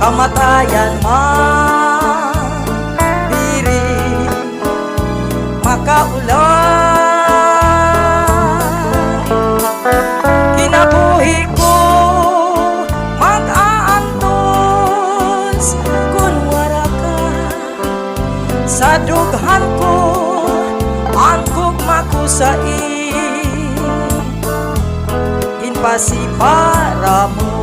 kamatayan man diri makaulan. Kinabuhi ko mag-aantos kun wara ka sa dughan ko angkog makusai inpasi para mo.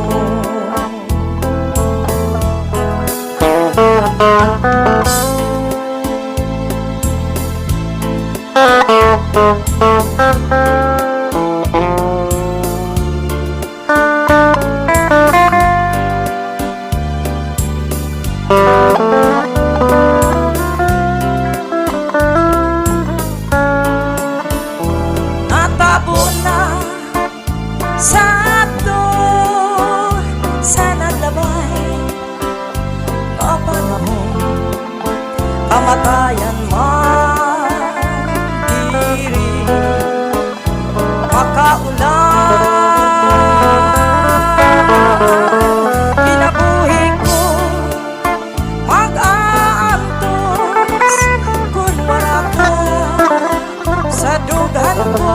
Natabo na sa ato sa naglabay nga panahon kamatayan man diri makaulan. Kinabuhi ko mag-aantos kun wala ka sa dughan ko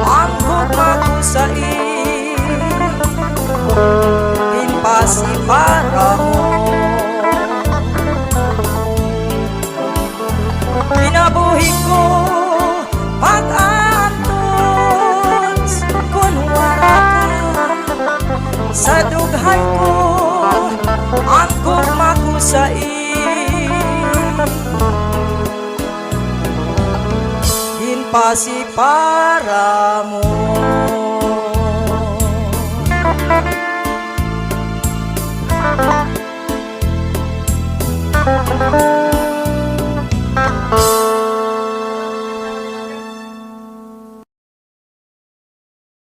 angkog makusai inpasi para mo. Kinabuhi ko mag-aantos kun wala ka sa dughan ko angkog makusai inpasi para mo.